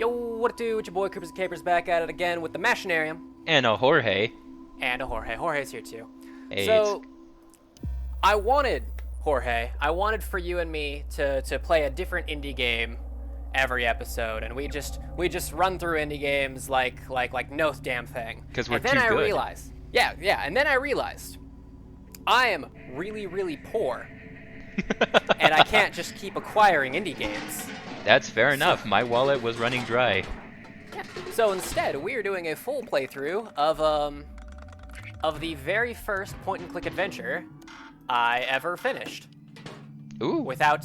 Yo, what it do? It's your boy Coopers and Capers back at it again with the Machinarium. And a Jorge. And a Jorge. Jorge's here too. Hey, So, I wanted, Jorge, for you and me to play a different indie game every episode, and we just run through indie games like no damn thing. Because we're and then too I good. realized, and then I realized I am really poor, and I can't just keep acquiring indie games. That's fair enough. My wallet was running dry. Yeah. So instead, we are doing a full playthrough of the very first point-and-click adventure I ever finished. Ooh. Without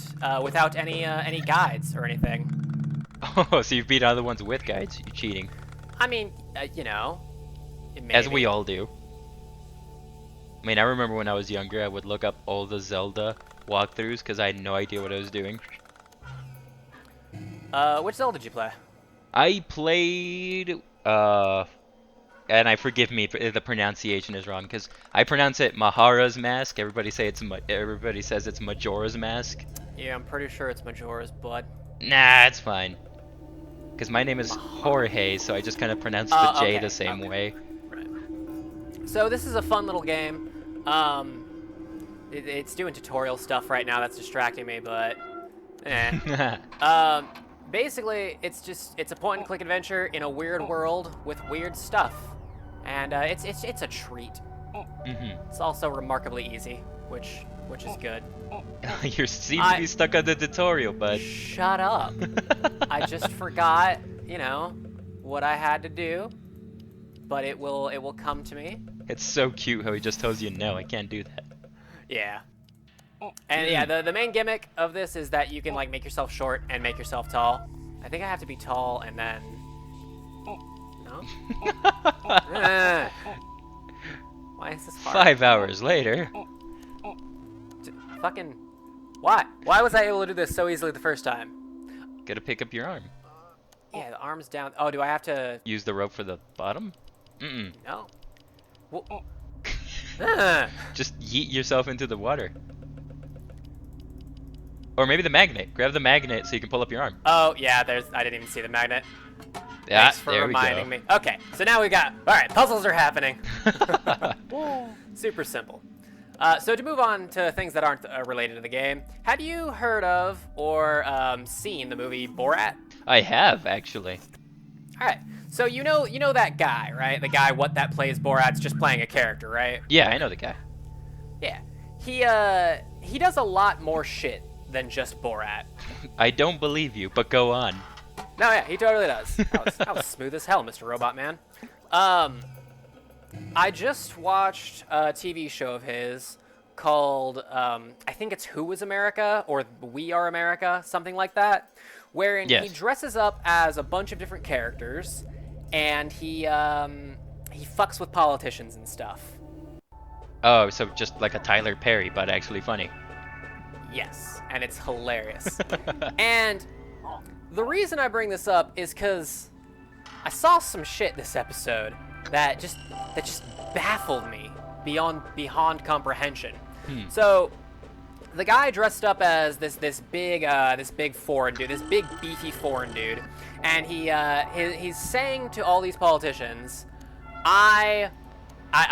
any guides or anything. Oh, so you've beat other ones with guides. You're cheating. I mean, you know, As we all do. I mean, I remember when I was younger, I would look up all the Zelda walkthroughs because I had no idea what I was doing. Which Zelda did you play? I played, and forgive me if the pronunciation is wrong, because I pronounce it Mahara's Mask. Everybody says it's Majora's Mask. Yeah, I'm pretty sure it's Majora's Blood. Nah, it's fine. Because my name is Jorge, so I just kind of pronounce the J okay, the same way. Right. So this is a fun little game. It's doing tutorial stuff right now that's distracting me, but basically, it's a point-and-click adventure in a weird world with weird stuff, and it's a treat. It's also remarkably easy, which is good. You seem to be stuck on the tutorial, bud. Shut up. I just forgot, what I had to do, but it will come to me. It's so cute how he just tells you no, I can't do that. Yeah. And yeah, the main gimmick of this is that you can like make yourself short and make yourself tall. I think I have to be tall and then no. Why is this hard? 5 hours later. Fucking why? Why was I able to do this so easily the first time? Gotta pick up your arm. Yeah, the arm's down. Oh, do I have to Use the rope for the bottom? No. Well, Just yeet yourself into the water. Or maybe the magnet. Grab the magnet so you can pull up your arm. Oh, yeah, I didn't even see the magnet. Yeah, Thanks for reminding me. Okay, so now we got... Alright, puzzles are happening. Super simple. So to move on to things that aren't related to the game, have you heard of or seen the movie Borat? I have, actually. Alright, so you know that guy, right? The guy that plays Borat's just playing a character, right? Yeah, I know the guy. Yeah. He does a lot more shit than just Borat. I don't believe you, but go on. No, yeah, he totally does. That was smooth as hell, Mr. Robot Man. I just watched a TV show of his called, I think it's Who is America, or We Are America, something like that, wherein he dresses up as a bunch of different characters, and he fucks with politicians and stuff. Oh, so just like a Tyler Perry, but actually funny. Yes, and it's hilarious. And the reason I bring this up is because I saw some shit this episode that just baffled me beyond comprehension. So the guy dressed up as this big foreign dude, this big beefy foreign dude, and he's saying to all these politicians, I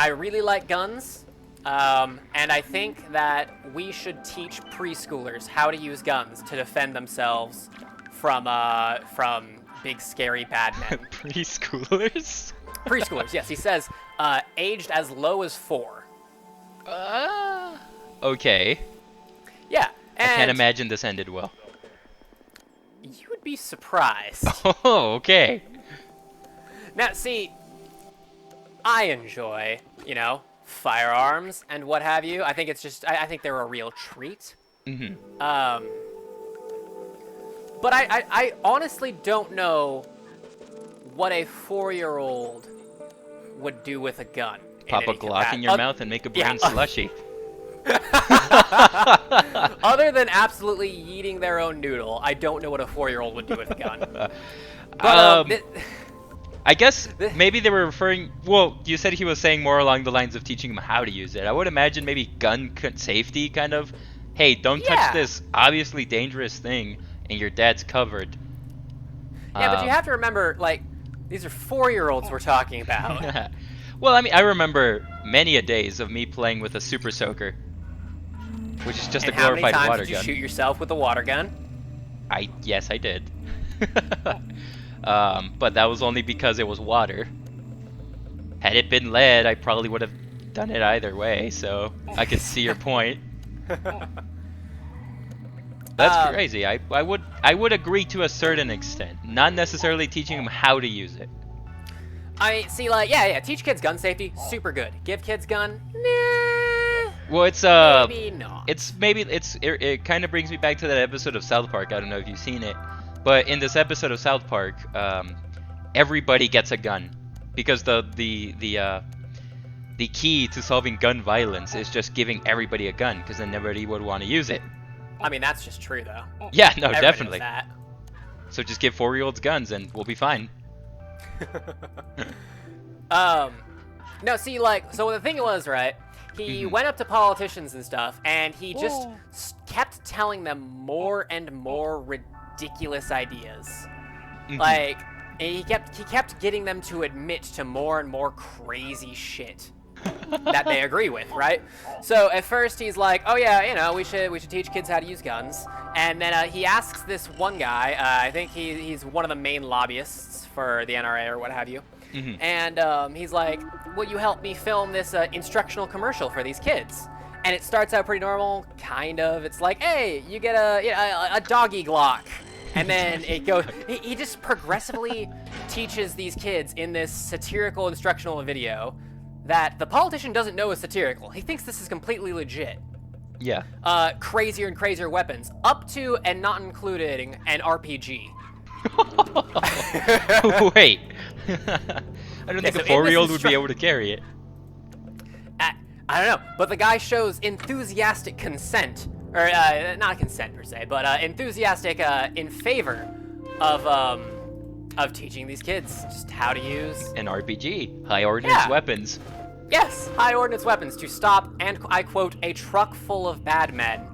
really like guns. And I think that we should teach preschoolers how to use guns to defend themselves from big scary bad men. Preschoolers? Preschoolers, yes. He says aged as low as 4. Okay. Yeah, and I can't imagine this ended well. You would be surprised. Oh, okay. Now, see, I enjoy, firearms and what have you. I think I think they're a real treat. But I honestly don't know what a 4-year-old would do with a gun. Pop a Glock in your mouth and make a brain slushy. Other than absolutely yeeting their own noodle, I don't know what a 4-year-old would do with a gun. But, I guess maybe they were referring... Well, you said he was saying more along the lines of teaching him how to use it. I would imagine maybe gun safety, kind of. Hey, don't touch this obviously dangerous thing, and your dad's covered. Yeah, but you have to remember, like, these are 4-year-olds we're talking about. Well, I mean, I remember many a days of me playing with a super soaker, which is just And a how many glorified times water did you gun. shoot yourself with a water gun? Yes, I did. But that was only because it was water. Had it been lead, I probably would have done it either way, so I could see your point. That's crazy. I would agree to a certain extent. Not necessarily teaching them how to use it. I see, like, yeah, teach kids gun safety, super good. Give kids gun, nah. Well, it's maybe not. It kind of brings me back to that episode of South Park. I don't know if you've seen it, but in this episode of South Park, everybody gets a gun because the key to solving gun violence is just giving everybody a gun, because then everybody would want to use it. I mean, that's just true, though. Yeah, no, Everyone definitely. knows that. So just give 4-year-olds guns and we'll be fine. No, see, like, so the thing was, right, he went up to politicians and stuff, and he just kept telling them more and more ridiculous ideas. Like, he kept getting them to admit to more and more crazy shit that they agree with, right? So at first he's like, oh yeah, you know, we should teach kids how to use guns. And then he asks this one guy, I think he's one of the main lobbyists for the NRA or what have you. And he's like, will you help me film this instructional commercial for these kids? And it starts out pretty normal, kind of. It's like, hey, you get a doggy Glock. And then it goes, he just progressively teaches these kids in this satirical instructional video that the politician doesn't know is satirical. He thinks this is completely legit. Yeah. Crazier and crazier weapons, up to and not including an RPG. Wait. I don't think a 4-year-old would be able to carry it. I don't know, but the guy shows enthusiastic consent, or not consent per se, but enthusiastic in favor of teaching these kids just how to use an RPG, high ordnance weapons. Yes, high ordnance weapons to stop, and I quote, a truck full of bad men.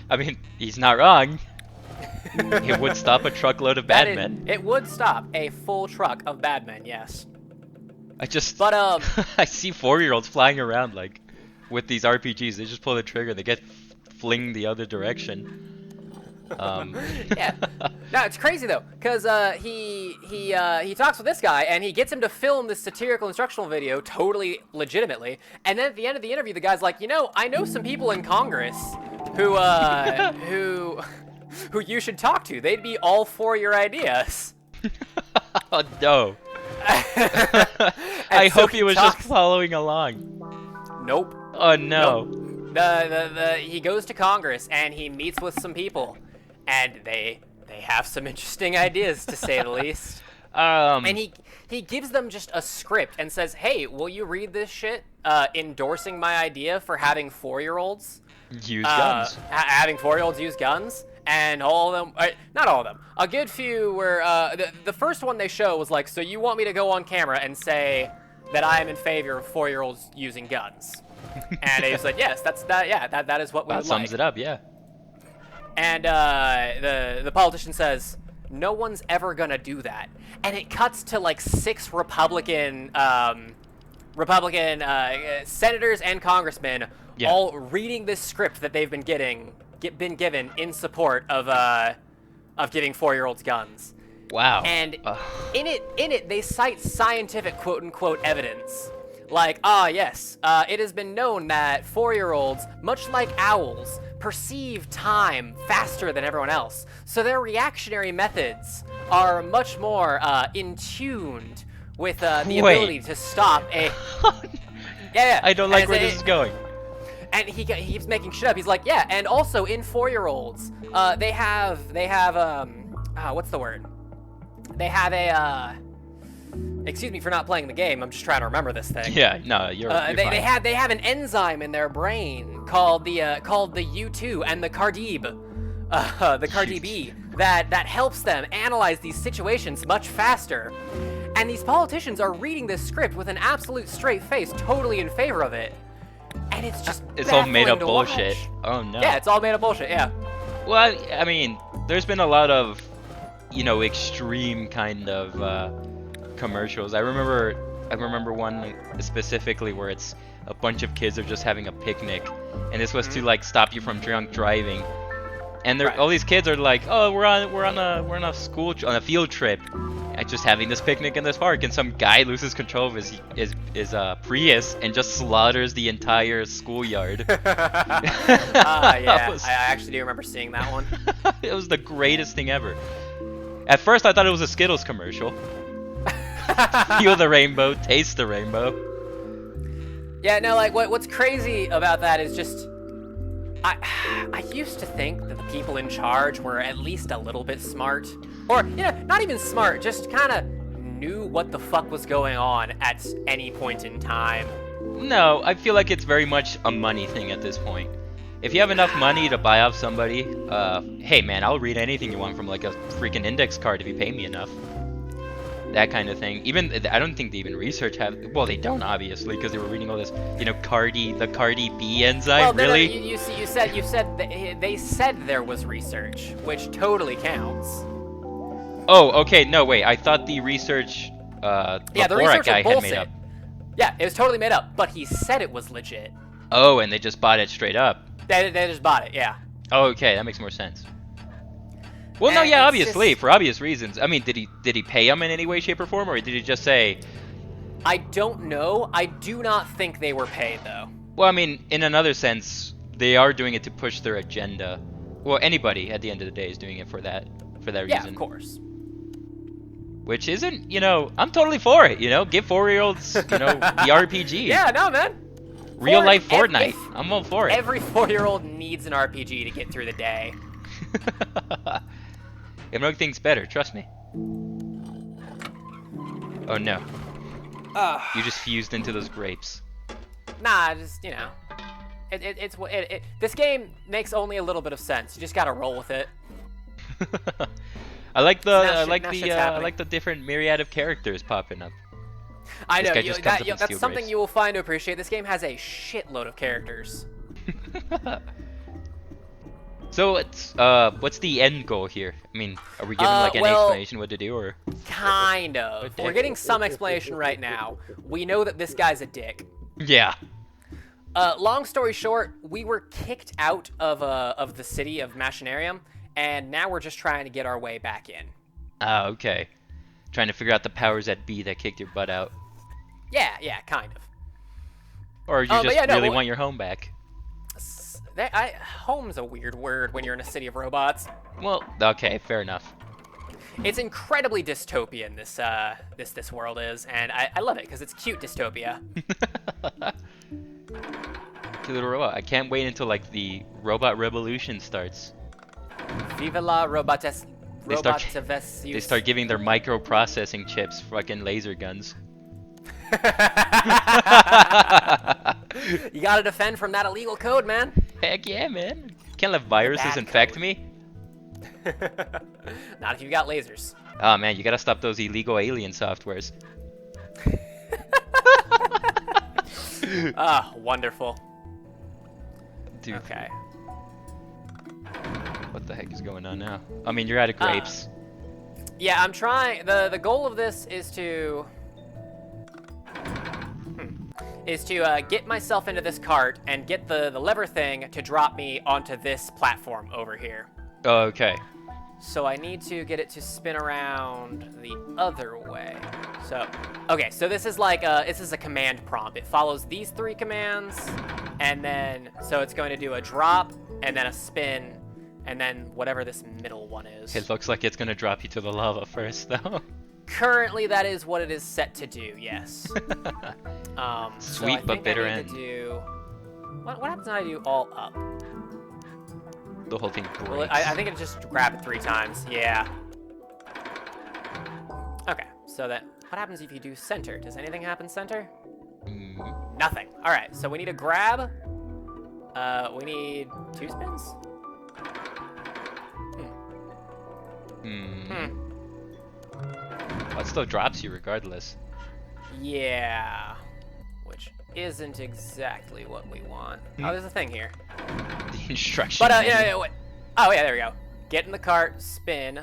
I mean, he's not wrong. It would stop a truckload of bad men. It would stop a full truck of bad men, yes. I see 4-year-olds flying around like with these RPGs. They just pull the trigger, they get flinged the other direction. Yeah, no, it's crazy though, because he talks with this guy and he gets him to film this satirical instructional video totally legitimately, and then at the end of the interview, the guy's like, you know, I know some people in Congress who who you should talk to. They'd be all for your ideas. Oh no. I hope he was just following along. Nope. Oh no. Nope. He goes to Congress and he meets with some people, and they have some interesting ideas, to say the least. And he gives them just a script and says, hey, will you read this shit endorsing my idea for having 4-year-olds use guns? Having 4-year-olds use guns? And all of them, not all of them, a good few were, the first one they show was like, so you want me to go on camera and say that I am in favor of 4-year-olds using guns? And he was like, yes, that is what we would like. That sums it up, yeah. And the politician says, no one's ever gonna do that. And it cuts to like 6 Republican senators and congressmen all reading this script that they've been given in support of giving 4-year-olds guns. Wow. And in it they cite scientific quote unquote evidence. Like, yes, it has been known that 4-year-olds, much like owls, perceive time faster than everyone else. So their reactionary methods are much more in tuned with the ability to stop a... Yeah. I don't like where this is going. And he keeps making shit up. He's like, yeah, and also in 4-year-olds, they have what's the word? They have a, excuse me for not playing the game. I'm just trying to remember this thing. Yeah, no, you're fine. They have an enzyme in their brain called the U2 and the Cardib, that helps them analyze these situations much faster. And these politicians are reading this script with an absolute straight face, totally in favor of it. And it's just all made up bullshit. Oh no. Yeah, it's all made up bullshit, yeah. Well, I mean, there's been a lot of you know, extreme kind of commercials. I remember one specifically where it's a bunch of kids are just having a picnic, and this was to like stop you from drunk driving. And Right. all these kids are like, oh, we're on a field trip, and just having this picnic in this park, and some guy loses control of his Prius and just slaughters the entire schoolyard. Yeah, Was- I actually do remember seeing that one. It was the greatest thing ever. At first, I thought it was a Skittles commercial. Feel the rainbow, taste the rainbow. Yeah, no, like what's crazy about that is just I used to think that the people in charge were at least a little bit smart, or not even smart, just kind of knew what the fuck was going on at any point in time. No, I feel like it's very much a money thing at this point. If you have enough money to buy off somebody, hey man, I'll read anything you want from like a freaking index card if you pay me enough. That kind of thing. Even I don't think they even research have. Well, they don't obviously because they were reading all this. The Cardi B enzyme. Well, really? No, you said they said there was research, which totally counts. Oh, okay. No, wait. I thought the research. Yeah, the Borat research guy was had bullshit. made up. Yeah, it was totally made up, but he said it was legit. Oh, and they just bought it straight up. They just bought it, yeah. Oh, okay, that makes more sense. Well, no, And yeah, it's obviously, just- for obvious reasons. I mean, did he pay him in any way, shape, or form, or did he just say? I don't know. I do not think they were paid though. Well, I mean, in another sense, they are doing it to push their agenda. Well, anybody at the end of the day is doing it for that reason. Yeah, of course. Which isn't, I'm totally for it. Give 4-year-olds, the RPG. Yeah, no, man. Real life Ev- Fortnite. if- I'm all for it. Every 4-year-old needs an RPG to get through the day. It'll make things better, trust me. Oh no. You just fused into those grapes. Nah, just this game makes only a little bit of sense. You just gotta roll with it. I like Now shit's happening. the different myriad of characters popping up. I This know guy just comes up in that's steel something grapes. you will find to appreciate. This game has a shitload of characters. So what's the end goal here? I mean, are we given like any well- explanation what to do, or? Kind of. Okay. We're getting some explanation right now. We know that this guy's a dick. Yeah. Long story short, we were kicked out of the city of Machinarium, and now we're just trying to get our way back in. Ah, okay. Trying to figure out the powers that be that kicked your butt out, Yeah, kind of. or you but just yeah, no, really well- want your home back. Home's a weird word when you're in a city of robots. Well, okay, fair enough. It's incredibly dystopian. This world is, and I love it because it's cute dystopia. Cute little robot. I can't wait until like the robot revolution starts. Viva la robotes. They start- Robotivesius. They start giving their microprocessing chips fucking laser guns. You gotta defend from that illegal code, man. Heck yeah, man. Can't let viruses bad infect code. me. Not if you got lasers. Oh man, you gotta stop those illegal alien softwares. Ah, wonderful. Dude, Okay. what the heck is going on now? I mean, you're out of grapes. Yeah, I'm trying. The goal of this is to get myself into this cart and get the lever thing to drop me onto this platform over here. Oh, okay. So I need to get it to spin around the other way. So, okay, so this is like this is a command prompt. It follows these 3 commands, and then so it's going to do a drop and then a spin, and then whatever this middle one is. It looks like it's gonna drop you to the lava first, though. Currently, that is what it is set to do. Yes. So I Sweet but think bitter I need end. to do. What happens when I do all up? The whole thing breaks. Well, I think it just grab it 3 times. Yeah. Okay. So that. What happens if you do center? Does anything happen center? Mm, Nothing. All right. So we need a grab. We need 2 spins. hmm. Well, it still drops you regardless. Yeah. Which isn't exactly what we want. Oh, there's a thing here. The instruction. But menu. yeah, wait. Oh yeah, there we go. Get in the cart, spin,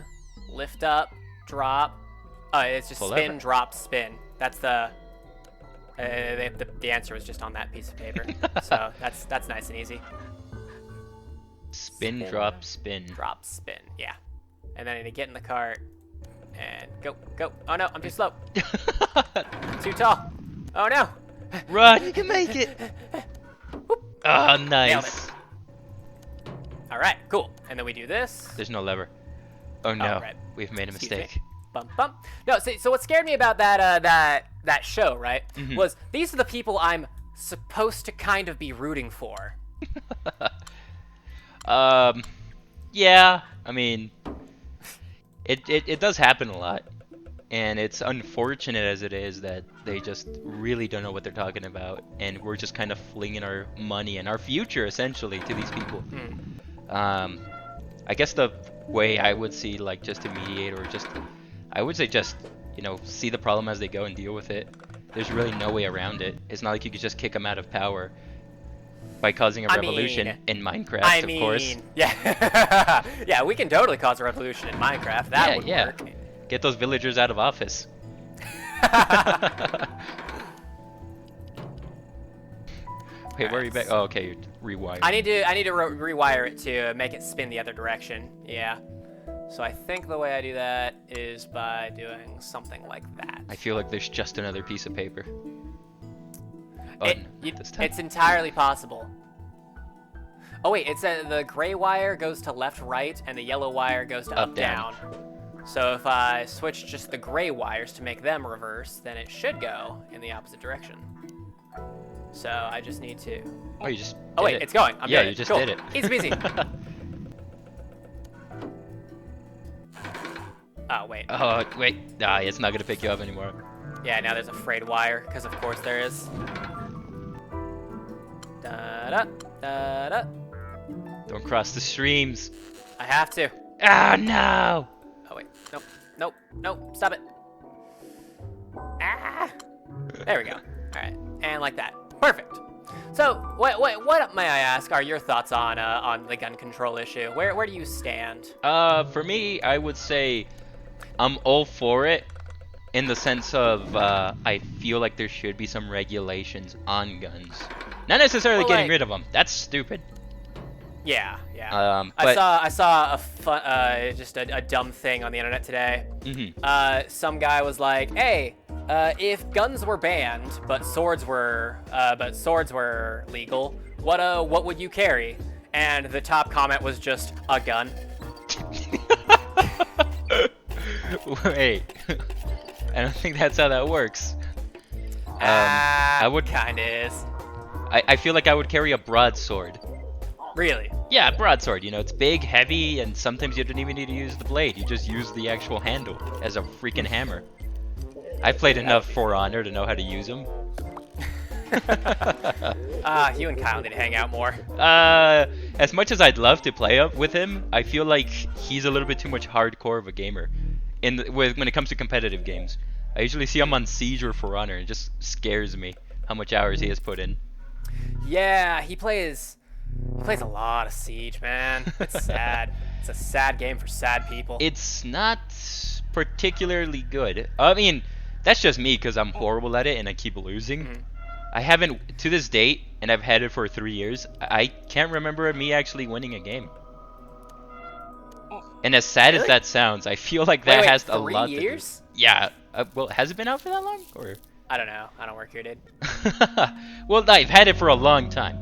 lift up, drop. It's just Pull spin, lever. drop, spin. That's the answer was just on that piece of paper. So that's nice and easy. Spin, drop, spin. Drop, spin. Yeah. And then I need to get in the cart and go, go. Oh no, I'm too slow. Too tall. Oh no. Run, you can make it. Oh, Nailed nice. it. All right, cool. And then we do this. There's no lever. Oh no, right. we've made a Excuse me. mistake. Bump, bump. No, so what scared me about that show, right, was these are the people I'm supposed to kind of be rooting for. Yeah, I mean, it does happen a lot, and it's unfortunate as it is that they just really don't know what they're talking about, and we're just kind of flinging our money and our future essentially to these people. I guess the way I would see, like, just to mediate, or just, I would say just, you know, see the problem as they go and deal with it. There's really no way around it. It's not like you could just kick them out of power by causing a revolution in Minecraft, of course. Yeah. Yeah, we can totally cause a revolution in Minecraft. That would work. Get those villagers out of office. Wait, where are you back? Oh, okay, you're rewiring. I need to rewire it to make it spin the other direction. Yeah. So I think the way I do that is by doing something like that. I feel like there's just another piece of paper. Oh, It's entirely possible. Oh wait, it's the gray wire goes to left, right, and the yellow wire goes to up, down. So if I switch just the gray wires to make them reverse, then it should go in the opposite direction. So I just need to. Oh, you just. Oh wait, it's going. Yeah, you just did it. Easy peasy. Oh wait. Oh wait. Ah, it's not gonna pick you up anymore. Yeah, now there's a frayed wire, because of course there is. Da-da, da-da. Don't cross the streams. I have to. Ah, no! Oh wait, nope, nope, nope, stop it. Ah! There we go. All right, and like that. Perfect. So, what may I ask are your thoughts on the gun control issue? Where do you stand? For me, I would say I'm all for it, in the sense of I feel like there should be some regulations on guns. Not necessarily getting rid of them. That's stupid. Yeah, yeah. But I saw a fun, just a dumb thing on the internet today. Some guy was like, "Hey, if guns were banned but swords were legal, what would you carry?" And the top comment was just a gun. Wait, I don't think that's how that works. I would kinda is. I feel like I would carry a broadsword. Really? Yeah, broadsword. You know, it's big, heavy, and sometimes you don't even need to use the blade. You just use the actual handle as a freaking hammer. I've played enough For Honor to know how to use them. You and Kyle need to hang out more. As much as I'd love to play up with him, I feel like he's a little bit too much hardcore of a gamer when it comes to competitive games. I usually see him on Siege or For Honor, and it just scares me how much hours he has put in. Yeah, he plays a lot of Siege, man. It's sad. It's a sad game for sad people. It's not particularly good. I mean, that's just me because I'm horrible at it and I keep losing. I haven't, to this date, and I've had it for 3 years, I can't remember me actually winning a game. And as sad as that sounds, I feel like that has a lot to do. 3 years? Yeah. Well, has it been out for that long? Or I don't know. I don't work here, dude. Well, I've had it for a long time.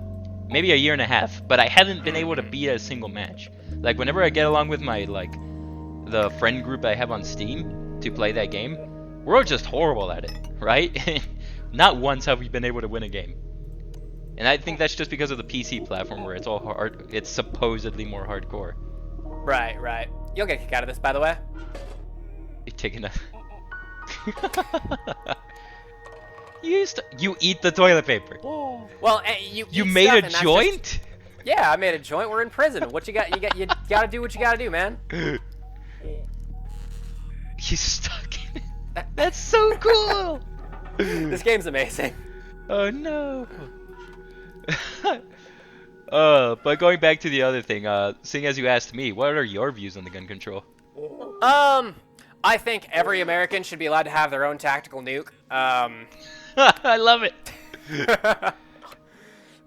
Maybe a year and a half, but I haven't been able to beat a single match. Like, whenever I get along with my, the friend group I have on Steam to play that game, we're all just horrible at it, right? Not once have we been able to win a game. And I think that's just because of the PC platform where it's all hard, it's supposedly more hardcore. Right, right. You'll get kicked out of this, by the way. You're taking a... You eat the toilet paper. Well, you made a joint? Yeah, I made a joint. We're in prison. What you got? You gotta do what you gotta do, man. He's stuck in it. That's so cool. This game's amazing. Oh no. But going back to the other thing, seeing as you asked me, what are your views on the gun control? I think every American should be allowed to have their own tactical nuke. I love it.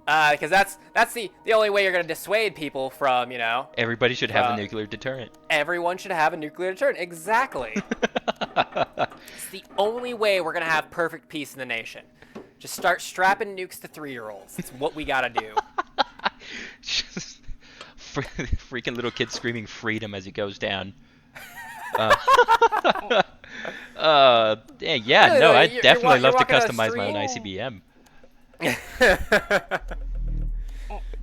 Because that's the only way you're gonna dissuade people from, Everybody should have a nuclear deterrent. Everyone should have a nuclear deterrent. Exactly. It's the only way we're gonna have perfect peace in the nation. Just start strapping nukes to 3-year-olds. It's what we gotta do. Just freaking little kid screaming freedom as he goes down. Yeah, no, I'd definitely love to customize my own ICBM.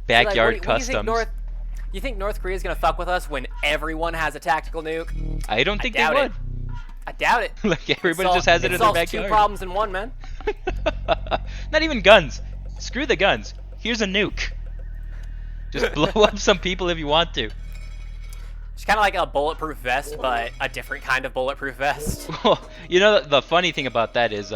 Backyard like, customs. You think North Korea is gonna fuck with us when everyone has a tactical nuke? I don't think they would. I doubt it. Like everybody just has it in their backyard. It solves 2 problems in one, man. Not even guns. Screw the guns. Here's a nuke. Just blow up some people if you want to. It's kind of like a bulletproof vest, but a different kind of bulletproof vest. Well, the funny thing about that is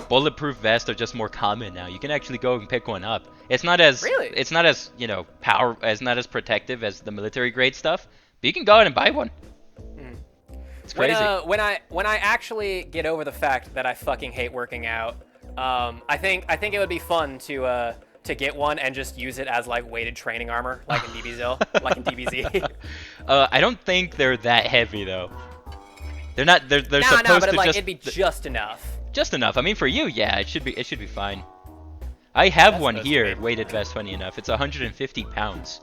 bulletproof vests are just more common now. You can actually go and pick one up. It's not as It's not as not as protective as the military grade stuff. But you can go out and buy one. It's crazy. When I actually get over the fact that I fucking hate working out, I think it would be fun to get one and just use it as like weighted training armor, like in DBZ. I don't think they're that heavy though. They're not. They're supposed but to like, just. it'd be just enough. Just enough. I mean, for you, yeah, it should be fine. I have one here, weighted vest. Funny enough, it's 150 pounds.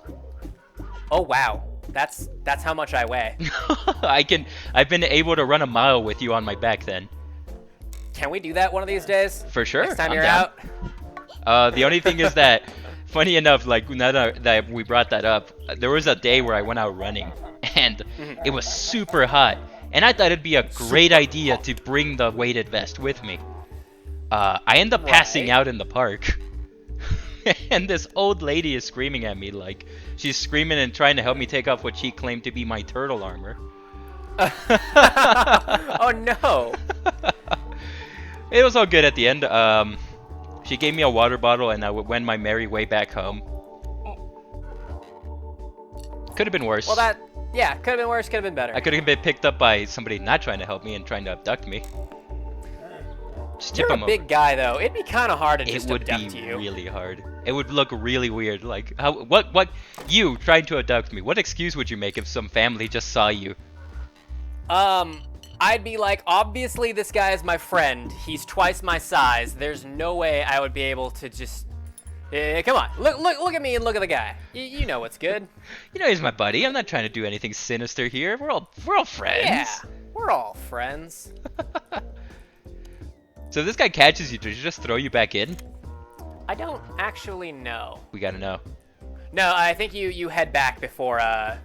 Oh wow, that's how much I weigh. I've been able to run a mile with you on my back then. Can we do that one of these days? For sure. Next time I'm you're down. out. The only thing is that, funny enough, like now that we brought that up, there was a day where I went out running, and it was super hot, and I thought it'd be a great idea to bring the weighted vest with me. I end up passing out in the park, and this old lady is screaming at me, like she's screaming and trying to help me take off what she claimed to be my turtle armor. Oh no! It was all good at the end. She gave me a water bottle, and I went my merry way back home. Could have been worse. Well, could have been worse, could have been better. I could have been picked up by somebody not trying to help me and trying to abduct me. Just tip You're him a big over. guy, though. It'd be kind of hard to just It would abduct be you. really hard. It would look really weird. Like, what? You trying to abduct me? What excuse would you make if some family just saw you? I'd be like, obviously this guy is my friend. He's twice my size. There's no way I would be able to just... come on, look at me and look at the guy. You know what's good. You know he's my buddy. I'm not trying to do anything sinister here. We're all friends. Yeah, we're all friends. So if this guy catches you, does he just throw you back in? I don't actually know. We gotta know. No, I think you head back before,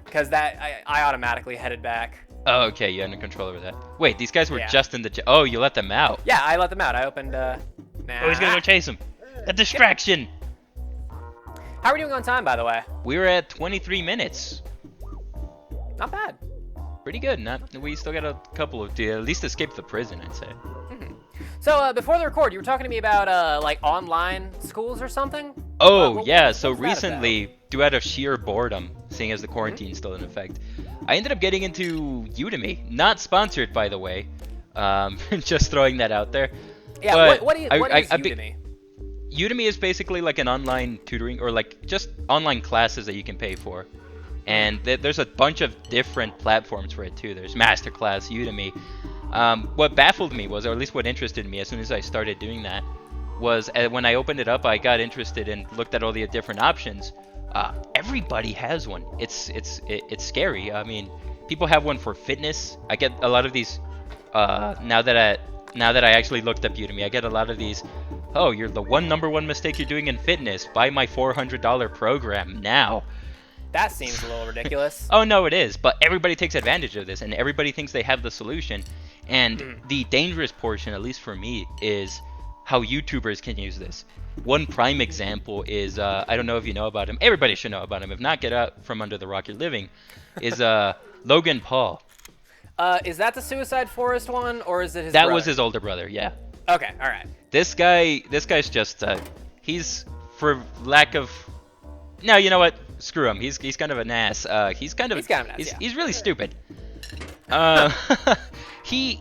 because I automatically headed back. Oh, okay, you had no control over that. Wait, these guys were Yeah. just in the... Oh, you let them out. Yeah, I let them out. I opened, Oh, he's gonna go chase him. A distraction. How are we doing on time, by the way? We were at 23 minutes. Not bad. Pretty good. We still got a couple of... To at least escape the prison, I'd say. So, before the record, you were talking to me about, like, online schools or something? Oh, yeah. So what's that recently, due out of sheer boredom, seeing as the quarantine's still in effect, I ended up getting into Udemy. Not sponsored, by the way. Just throwing that out there. Yeah, But what is Udemy? Udemy is basically like an online tutoring, or like just online classes that you can pay for. And there's a bunch of different platforms for it too. There's Masterclass, Udemy. What baffled me was, or at least what interested me as soon as I started doing that, was when I opened it up, I got interested and looked at all the different options. Everybody has one. It's scary. I mean, people have one for fitness. I get a lot of these. Now that I actually looked up Udemy, I get a lot of these. Oh, you're the number one mistake you're doing in fitness. Buy my $400 program now. That seems a little ridiculous. Oh no, it is. But everybody takes advantage of this, and everybody thinks they have the solution. And the dangerous portion, at least for me, is how YouTubers can use this. One prime example is, I don't know if you know about him. Everybody should know about him. If not, get out from under the rock you're living. Is Logan Paul. Is that the Suicide Forest one, or is it his That brother? was his older brother, yeah. Okay, all right. This guy's just, he's, for lack of... No, you know what? Screw him. He's kind of an ass. He's kind of an ass, yeah. He's really stupid. Uh, he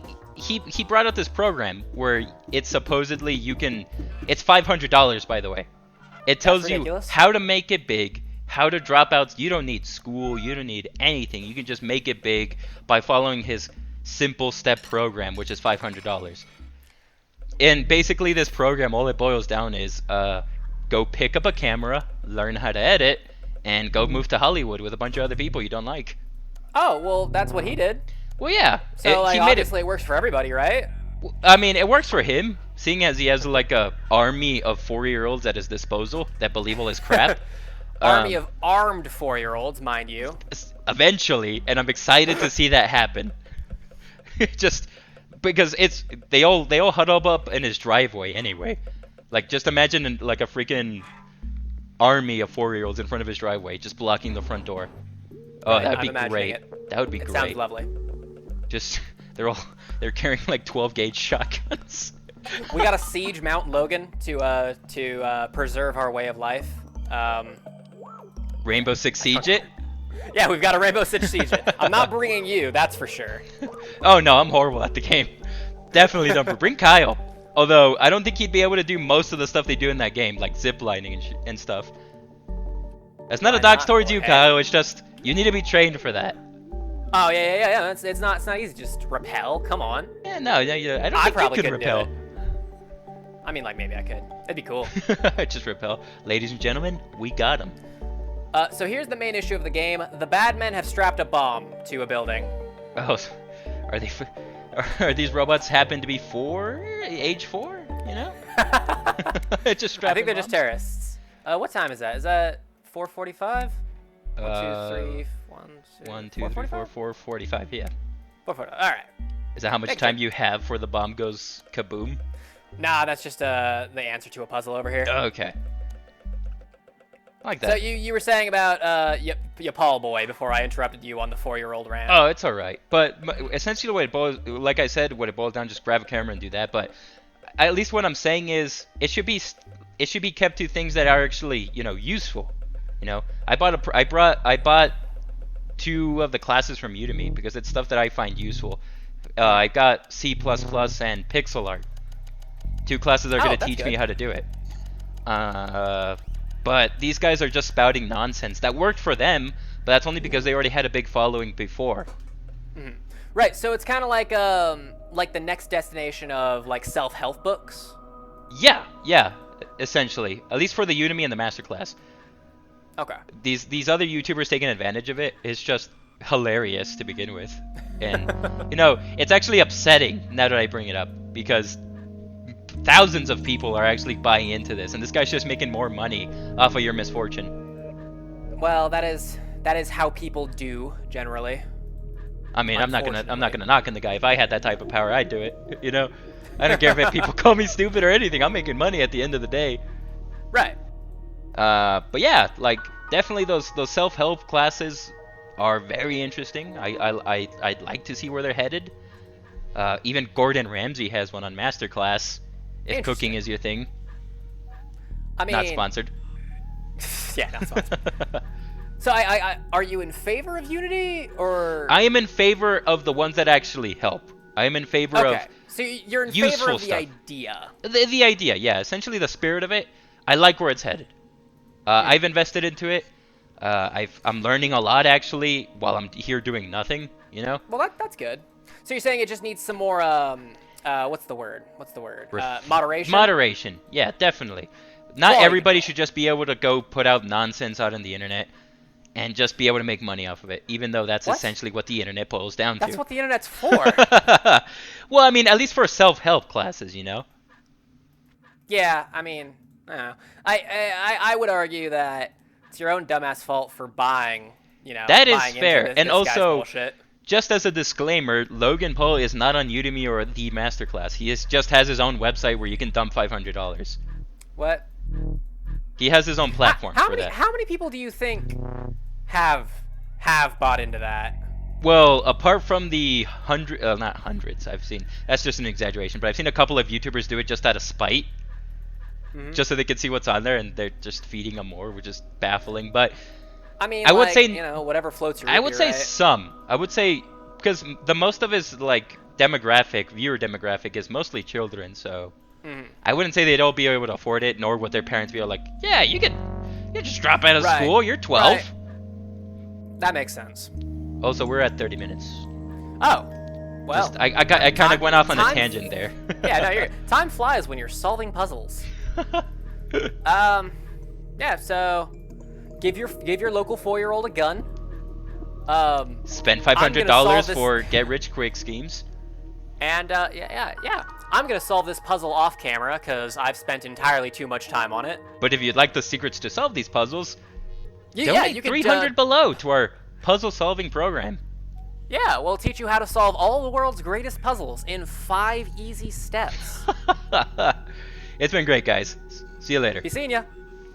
brought out this program where it's supposedly it's $500, by the way. It tells you ridiculous. how to make it big, how to drop out. You don't need school, you don't need anything. You can just make it big by following his simple step program, which is $500. And basically this program, all it boils down is go pick up a camera, learn how to edit, and go move to Hollywood with a bunch of other people you don't like. Oh, well, that's what he did. Well, yeah. So, he obviously it works for everybody, right? I mean, it works for him, seeing as he has like a army of 4-year-olds at his disposal that believe all his crap. Army of armed 4-year-olds, mind you. Eventually, and I'm excited to see that happen. Just because they all huddle up in his driveway anyway. Like, just imagine like a freaking army of 4-year-olds in front of his driveway, just blocking the front door. Oh, Right, that'd I'm be imagining great. it. That would be It great. sounds lovely. Just they're carrying like 12-gauge shotguns. We gotta siege Mount Logan to preserve our way of life. Rainbow Six Siege it? Yeah, we've got a Rainbow Six Siege it. I'm not bringing you, that's for sure. Oh no, I'm horrible at the game. Definitely don't. Bring Kyle. Although I don't think he'd be able to do most of the stuff they do in that game, like ziplining and stuff. That's not Why a dox not? towards you, Hey. Kyle. It's just you need to be trained for that. Oh yeah. It's not easy. Just repel. Come on. Yeah, no, I don't I think probably you could couldn't do repel. it. I mean, like maybe I could. That'd be cool. Just repel. Ladies and gentlemen, we got him. So here's the main issue of the game. The bad men have strapped a bomb to a building. Oh, are these robots happen to be age 4? You know? Just I strapping think they're just bombs? terrorists. What time is that? Is that 4:45? 1, 2, 3, 1, 2, 3, 4, 4:45. Yeah. 4:45. All right. Is that how much Thank time you. you have before the bomb goes kaboom? Nah, that's just the answer to a puzzle over here. Okay. I like So that. you were saying about your Paul boy before I interrupted you on the 4-year-old rant. Oh, it's all right. But essentially, what it boils, like I said, what it boils down, just grab a camera and do that. But at least what I'm saying is, it should be kept to things that are actually, useful. I bought 2 of the classes from Udemy because it's stuff that I find useful. I got C++ and pixel art. 2 classes that are going to that's teach good. me how to do it. But these guys are just spouting nonsense. That worked for them, but that's only because they already had a big following before. Right. So it's kind of like the next destination of like self-help books. Yeah, essentially. At least for the Udemy and the Masterclass. Okay. These other YouTubers taking advantage of it is just hilarious to begin with. And, it's actually upsetting now that I bring it up because thousands of people are actually buying into this, and this guy's just making more money off of your misfortune. Well, that is how people do generally. I mean, I'm not gonna Unfortunately. knock on the guy. If I had that type of power, I'd do it. I don't care if people call me stupid or anything. I'm making money at the end of the day. Right. But yeah, like definitely those self-help classes are very interesting. I'd like to see where they're headed. Even Gordon Ramsay has one on Masterclass. If cooking is your thing. I mean, Not sponsored. Yeah, not sponsored. So I are you in favor of Unity or? I am in favor of the ones that actually help. I am in favor Okay. So you're in favor useful of the stuff. idea. of the idea. Yeah, essentially the spirit of it. I like where it's headed. I've invested into it. I'm learning a lot actually while I'm here doing nothing. Well, that's good. So you're saying it just needs some more what's the word? Moderation. Moderation. Yeah, definitely. Not Well, everybody should just be able to go put out nonsense out on the internet and just be able to make money off of it, even though that's What? essentially what the internet boils down That's to. what the internet's for. Well, I mean, at least for self-help classes, Yeah, I mean, I don't know. I would argue that it's your own dumbass fault for buying. That is buying into fair. this And guy's also- bullshit. Just as a disclaimer, Logan Paul is not on Udemy or the Masterclass. He just has his own website where you can dump $500. What? He has his own platform how for many that. how many people do you think have bought into that? Well, apart from the not hundreds, I've seen. That's just an exaggeration, but I've seen a couple of YouTubers do it just out of spite, just so they can see what's on there, and they're just feeding them more, which is baffling. But I mean, I would like, say- whatever floats your. I would say right? some. I would say because the most of his like viewer demographic is mostly children, so I wouldn't say they'd all be able to afford it, nor would their parents be like, yeah, you just drop out of Right. school, you're 12. Right. That makes sense. Also, we're at 30 minutes. Oh, well. I kind of went off on a tangent there. Yeah, no, time flies when you're solving puzzles. Yeah, so give your local 4-year-old a gun. Spend $500 for get-rich-quick schemes. And yeah. I'm gonna solve this puzzle off camera because I've spent entirely too much time on it. But if you'd like the secrets to solve these puzzles, you donate could, 300 below to our puzzle-solving program. Yeah, we'll teach you how to solve all the world's greatest puzzles in 5 easy steps. It's been great, guys. See you later. Be seeing ya.